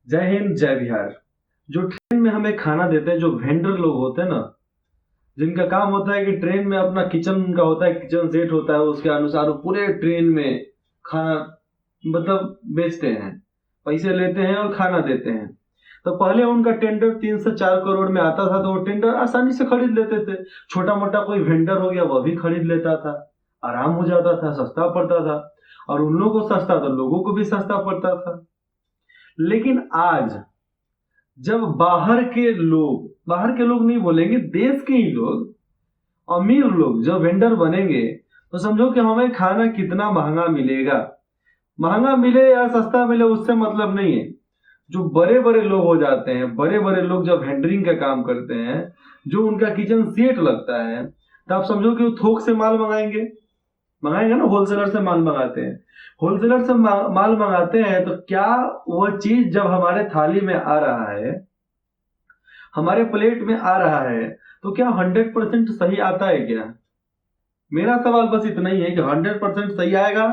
जय हिंद जय बिहार। जो ट्रेन में हमें खाना देते हैं, जो वेंडर लोग होते हैं ना, जिनका काम होता है कि ट्रेन में अपना किचन का होता है, किचन सेट होता है, उसके अनुसार वो पूरे ट्रेन में खाना मतलब बेचते हैं, पैसे लेते हैं और खाना देते हैं। तो पहले उनका टेंडर 3 से 4 करोड़ में आता था, तो वो टेंडर आसानी से खरीद लेते थे। छोटा मोटा कोई वेंडर हो गया वह भी खरीद लेता था, आराम हो जाता था, सस्ता पड़ता था, और उन लोगों को सस्ता तो लोगों को भी सस्ता पड़ता था। लेकिन आज जब बाहर के लोग नहीं बोलेंगे, देश के ही लोग, अमीर लोग जो वेंडर बनेंगे, तो समझो कि हमें खाना कितना महंगा मिलेगा। महंगा मिले या सस्ता मिले उससे मतलब नहीं है। जो बड़े बड़े लोग हो जाते हैं, बड़े बड़े लोग जब वेंडरिंग का काम करते हैं, जो उनका किचन सेट लगता है, तो आप समझो कि वो थोक से माल मंगाएंगे ना, होलसेलर से माल मंगाते हैं। होलसेलर से माल मंगाते हैं, तो क्या वह चीज जब हमारे थाली में आ रहा है, हमारे प्लेट में आ रहा है, तो क्या 100% सही आता है क्या? मेरा सवाल बस इतना ही है कि 100% सही आएगा?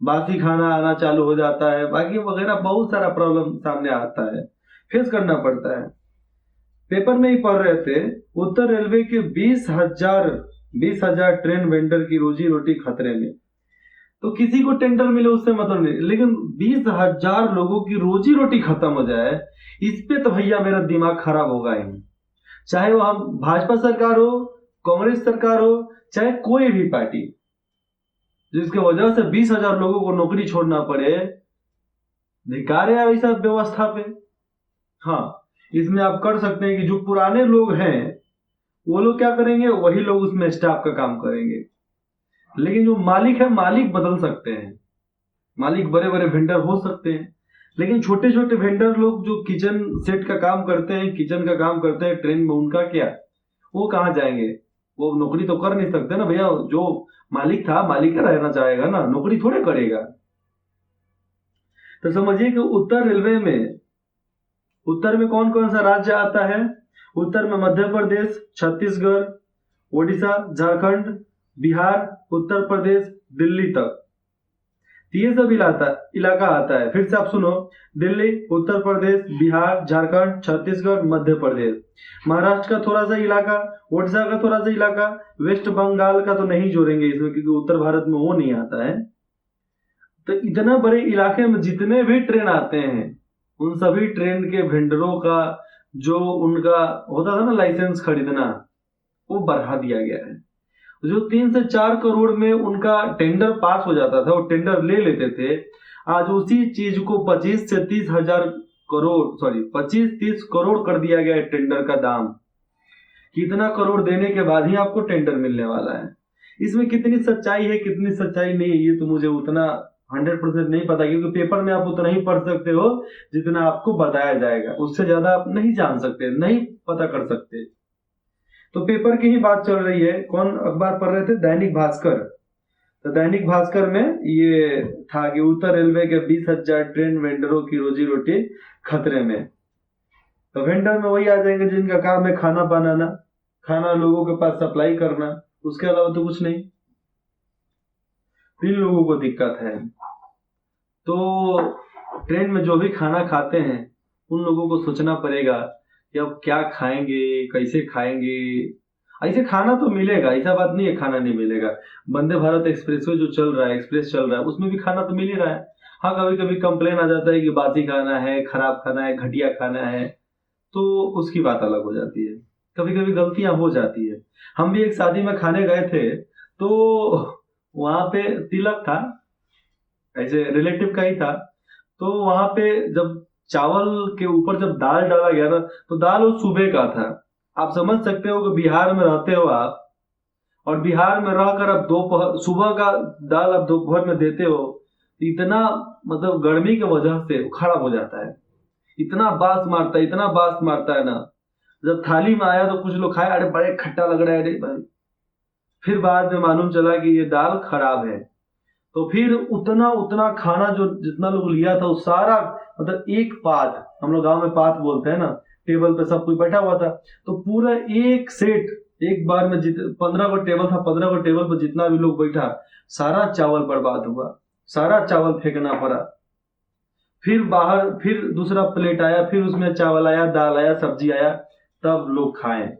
बासी खाना आना चालू हो जाता है, बाकी वगैरह बहुत सारा प्रॉब्लम सामने आता है, फेस करना पड़ता है। पेपर में ही पढ़ रहे थे, उत्तर रेलवे के 20,000 ट्रेन वेंडर की रोजी रोटी खतरे में। तो किसी को टेंडर मिले उससे मतलब नहीं, लेकिन 20,000 लोगों की रोजी रोटी खत्म हो जाए, इस पे तो भैया मेरा दिमाग खराब होगा ही। चाहे वो हम भाजपा सरकार हो, कांग्रेस सरकार हो, चाहे कोई भी पार्टी, जिसके वजह से 20,000 लोगों को नौकरी छोड़ना पड़े, धिक्कार है ऐसा व्यवस्था पे। हाँ, इसमें आप कर सकते हैं कि जो पुराने लोग हैं वो लोग क्या करेंगे, वही लोग उसमें स्टाफ का काम करेंगे। लेकिन जो मालिक है, मालिक बदल सकते हैं, मालिक बड़े बड़े वेंडर हो सकते हैं, लेकिन छोटे छोटे वेंडर लोग जो किचन सेट का काम करते हैं, किचन का काम करते हैं ट्रेन में, उनका क्या? वो कहाँ जाएंगे? वो नौकरी तो कर नहीं सकते ना भैया। जो मालिक था, मालिक का रहना चाहेगा ना, नौकरी थोड़े करेगा। तो समझिए कि उत्तर में कौन कौन सा राज्य आता है? उत्तर में मध्य प्रदेश, छत्तीसगढ़, ओडिशा, झारखंड, बिहार, उत्तर प्रदेश, दिल्ली तक, ये सब इलाका आता है। फिर से आप सुनो, दिल्ली, उत्तर प्रदेश, बिहार, झारखंड, छत्तीसगढ़, मध्य प्रदेश, महाराष्ट्र का थोड़ा सा इलाका, ओडिशा का थोड़ा सा इलाका, वेस्ट बंगाल का तो नहीं जोड़ेंगे इसमें क्योंकि उत्तर भारत में वो नहीं आता है। तो इतना बड़े इलाके में जितने भी ट्रेन आते हैं, उन सभी ट्रेन के वेंडरों का जो उनका होता था ना लाइसेंस खरीदना, वो बढ़ा दिया गया है। जो 3 से 4 करोड़ में उनका टेंडर पास हो जाता था, वो टेंडर ले लेते थे, आज उसी चीज को 25 करोड़ कर दिया गया है टेंडर का दाम। कितना करोड़ देने के बाद ही आपको टेंडर मिलने वाला है। इसमें कितनी सच्चाई है, कितनी सच्चाई नहीं है, ये तो मुझे उतना 100% नहीं पता, क्योंकि पेपर में आप उतना ही पढ़ सकते हो जितना आपको बताया जाएगा, उससे ज्यादा आप नहीं जान सकते, नहीं पता कर सकते। तो पेपर की ही बात चल रही है। कौन अखबार पढ़ रहे थे? दैनिक भास्कर। तो दैनिक भास्कर में ये था कि उत्तर रेलवे के 20,000 ट्रेन वेंडरों की रोजी रोटी खतरे में। तो वेंडर में वही आ जाएंगे जिनका काम है खाना बनाना, खाना लोगों के पास सप्लाई करना, उसके अलावा तो कुछ नहीं। इन लोगों को दिक्कत है। तो ट्रेन में जो भी खाना खाते हैं, उन लोगों को सोचना पड़ेगा कि अब क्या खाएंगे, कैसे खाएंगे। ऐसे खाना तो मिलेगा, ऐसा बात नहीं है खाना नहीं मिलेगा। वंदे भारत एक्सप्रेसवे जो चल रहा है, एक्सप्रेस चल रहा है, उसमें भी खाना तो मिल ही रहा है। हाँ, कभी कभी कंप्लेन आ जाता है कि बासी खाना है, खराब खाना है, घटिया खाना है, तो उसकी बात अलग हो जाती है। कभी कभी गलतियां हो जाती है। हम भी एक शादी में खाने गए थे, तो वहां पे तिलक था, ऐसे रिलेटिव का ही था। तो वहां पे जब चावल के ऊपर जब दाल डाला गया ना, तो दाल वो सुबह का था। आप समझ सकते हो कि बिहार में रहते हो आप, और बिहार में रहकर अब दोपहर सुबह का दाल आप दोपहर में देते हो, तो इतना मतलब गर्मी की वजह से खराब हो जाता है। इतना बास मारता है ना। जब थाली में आया तो कुछ लोग खाए, अरे बड़े खट्टा लग रहा है, अरे भाई। फिर बाद में मालूम चला कि ये दाल खराब है। तो फिर उतना उतना खाना जो जितना लोग लिया था, वो सारा मतलब एक पात, हम लोग गांव में पात बोलते हैं ना, टेबल पे सब कोई बैठा हुआ था, तो पूरा एक सेट एक बार में 15 को टेबल था, 15 को टेबल पर जितना भी लोग बैठा, सारा चावल बर्बाद हुआ, सारा चावल फेंकना पड़ा। फिर बाहर फिर दूसरा प्लेट आया, फिर उसमें चावल आया, दाल आया, सब्जी आया, तब लोग खाएं।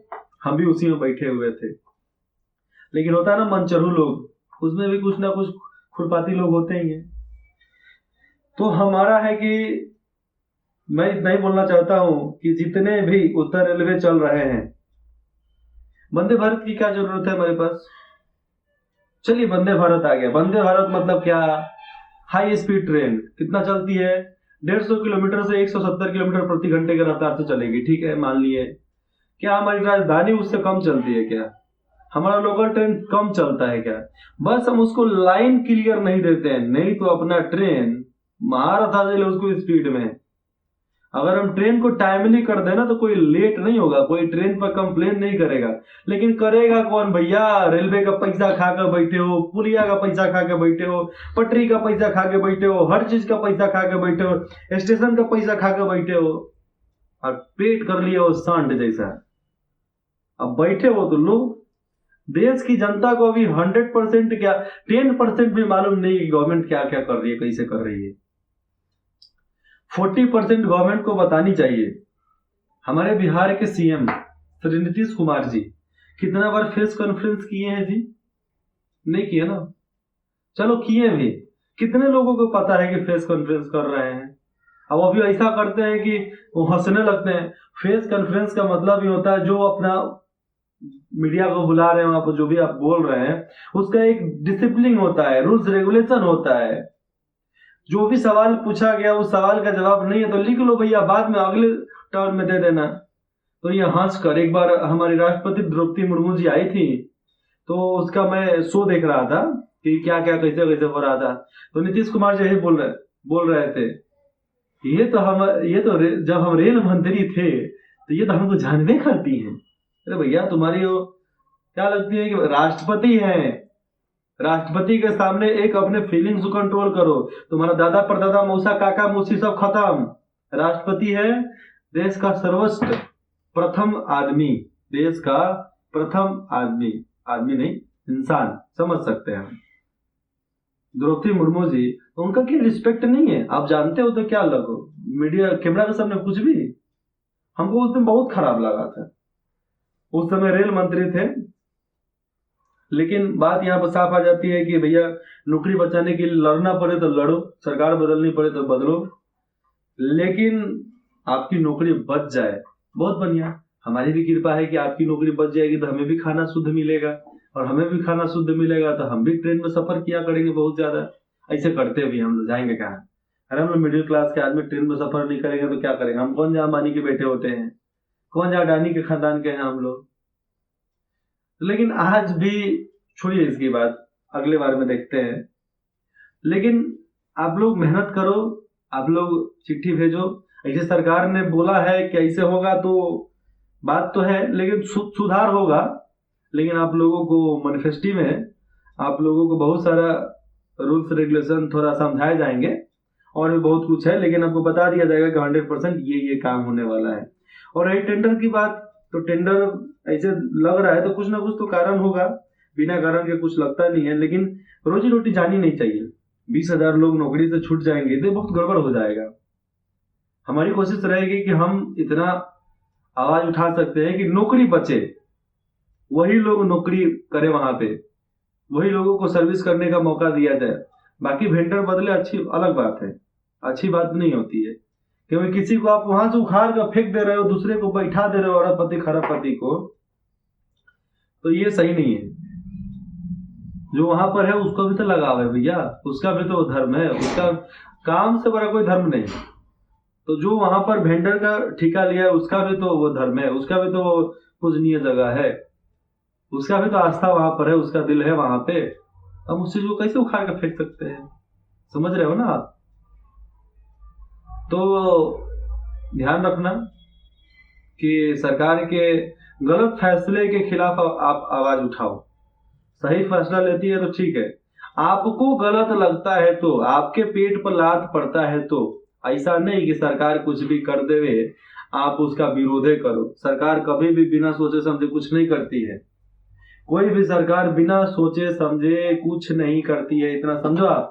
हम भी उसी में बैठे हुए थे। लेकिन होता है ना मनचरू लोग, उसमें भी कुछ ना कुछ खुरपाती लोग होते ही हैं। तो हमारा है कि मैं इतना ही बोलना चाहता हूं कि जितने भी उत्तर रेलवे चल रहे हैं, वंदे भारत की क्या जरूरत है हमारे पास? चलिए वंदे भारत आ गया। वंदे भारत मतलब क्या? हाई स्पीड ट्रेन कितना चलती है? 150 किलोमीटर से 170 किलोमीटर प्रति घंटे के रफ्तार से चलेगी, ठीक है, मान लिए। क्या हमारी राजधानी उससे कम चलती है क्या? हमारा लोकल ट्रेन कम चलता है क्या? बस हम उसको लाइन क्लियर नहीं देते हैं, नहीं तो अपना ट्रेन महारथ आ जाए उसको स्पीड में। अगर हम ट्रेन को टाइमली कर देना तो कोई लेट नहीं होगा, कोई ट्रेन पर कंप्लेन नहीं करेगा। लेकिन करेगा कौन भैया? रेलवे का पैसा खाकर बैठे हो, पुलिया का पैसा खा के बैठे हो, पटरी का पैसा खा के बैठे हो, हर चीज का पैसा खा के बैठे हो, स्टेशन का पैसा खा के बैठे हो, और पेट कर लिया हो सांड जैसा। अब बैठे हो तो लो। देश की जनता को अभी 100% क्या 10% भी मालूम नहीं कि गवर्नमेंट क्या क्या कर रही है, कैसे कर रही है। 40% गवर्नमेंट को बतानी चाहिए। हमारे बिहार के सीएम श्री नीतीश कुमार जी कितना बार फेस कॉन्फ्रेंस किए हैं जी? नहीं किए ना। चलो किए भी, कितने लोगों को पता है कि फेस कॉन्फ्रेंस कर रहे हैं? अब अभी ऐसा करते हैं कि वो हंसने लगते हैं। फेस कॉन्फ्रेंस का मतलब ये होता है जो अपना मीडिया को बुला रहे हैं, वहां पर जो भी आप बोल रहे हैं उसका एक डिसिप्लिन होता है, रूल्स रेगुलेशन होता है। जो भी सवाल पूछा गया उस सवाल का जवाब नहीं है तो लिख लो भैया, बाद में अगले टर्न में दे देना। तो ये हंस कर, एक बार हमारी राष्ट्रपति द्रौपदी मुर्मू जी आई थी, तो उसका मैं शो देख रहा था कि क्या क्या कैसे कैसे हो रहा था। तो नीतीश कुमार जी यही बोल रहे थे, जब हम रेल मंत्री थे तो ये तो हमको जानबे करती हैं। अरे भैया तुम्हारी वो क्या लगती है कि राष्ट्रपति हैं, राष्ट्रपति के सामने एक अपने फीलिंग्स को कंट्रोल करो। तुम्हारा दादा परदादा मौसा काका मौसी सब खत्म। राष्ट्रपति है देश का सर्वोच्च प्रथम आदमी, देश का प्रथम आदमी, आदमी नहीं इंसान, समझ सकते हैं हम। द्रौपदी मुर्मू जी, उनका क्या रिस्पेक्ट नहीं है? आप जानते हो तो क्या लगो मीडिया कैमरा के सामने कुछ भी। हमको उस दिन बहुत खराब लगा था। उस समय रेल मंत्री थे। लेकिन बात यहाँ पर साफ आ जाती है कि भैया नौकरी बचाने के लिए लड़ना पड़े तो लड़ो, सरकार बदलनी पड़े तो बदलो, लेकिन आपकी नौकरी बच जाए बहुत बढ़िया। हमारी भी कृपा है कि आपकी नौकरी बच जाएगी तो हमें भी खाना शुद्ध मिलेगा, और हमें भी खाना शुद्ध मिलेगा तो हम भी ट्रेन में सफर किया करेंगे बहुत ज्यादा। ऐसे करते भी हम लोग जाएंगे कहाँ? अरे हम लोग मिडिल क्लास के आदमी ट्रेन में सफर नहीं करेंगे तो क्या करेंगे? हम कौन जहाँ अंबानी के बेटे होते हैं, कौन जहाँ अडानी के खानदान के हैं हम लोग। लेकिन आज भी छोड़िए इसकी बात, अगले बार में देखते हैं। लेकिन आप लोग मेहनत करो, आप लोग चिट्ठी भेजो। ऐसे सरकार ने बोला है कि ऐसे होगा तो बात तो है, लेकिन सुधार होगा। लेकिन आप लोगों को मैनिफेस्टो में आप लोगों को बहुत सारा रूल्स रेगुलेशन थोड़ा समझाए जाएंगे, और भी बहुत कुछ है, लेकिन आपको बता दिया जाएगा कि 100% ये काम होने वाला है। और रही टेंडर की बात, तो टेंडर ऐसे लग रहा है तो कुछ ना कुछ तो कारण होगा, बिना कारण के कुछ लगता नहीं है। लेकिन रोजी रोटी जानी नहीं चाहिए। 20,000 लोग नौकरी से छूट जाएंगे तो बहुत गड़बड़ हो जाएगा। हमारी कोशिश रहेगी कि हम इतना आवाज उठा सकते हैं कि नौकरी बचे, वही लोग नौकरी करे वहां पे, वही लोगों को सर्विस करने का मौका दिया जाए। बाकी वेंडर बदले अच्छी अलग बात है, अच्छी बात नहीं होती है, क्योंकि किसी को आप वहां से उखाड़ कर फेंक दे रहे हो, दूसरे को बैठा दे रहे हो, अरबपति खरबपति को, तो ये सही नहीं है। जो वहां पर है उसको भी तो लगाव है भैया, उसका भी तो धर्म है, उसका काम से बड़ा कोई धर्म नहीं। तो जो वहां पर वेंडर का ठेका लिया है उसका भी तो वो धर्म है, उसका भी तो पूजनीय जगह है, उसका भी तो आस्था वहां पर है, उसका दिल है वहां पे। हम उस चीज को कैसे उखाड़ कर फेंक सकते हैं? समझ रहे हो ना आप? तो ध्यान रखना कि सरकार के गलत फैसले के खिलाफ आप आवाज उठाओ। सही फैसला लेती है तो ठीक है, आपको गलत लगता है तो, आपके पेट पर लात पड़ता है तो, ऐसा नहीं कि सरकार कुछ भी कर देवे आप उसका विरोधे करो। सरकार कभी भी बिना सोचे समझे कुछ नहीं करती है। कोई भी सरकार बिना सोचे समझे कुछ नहीं करती है, इतना समझो आप।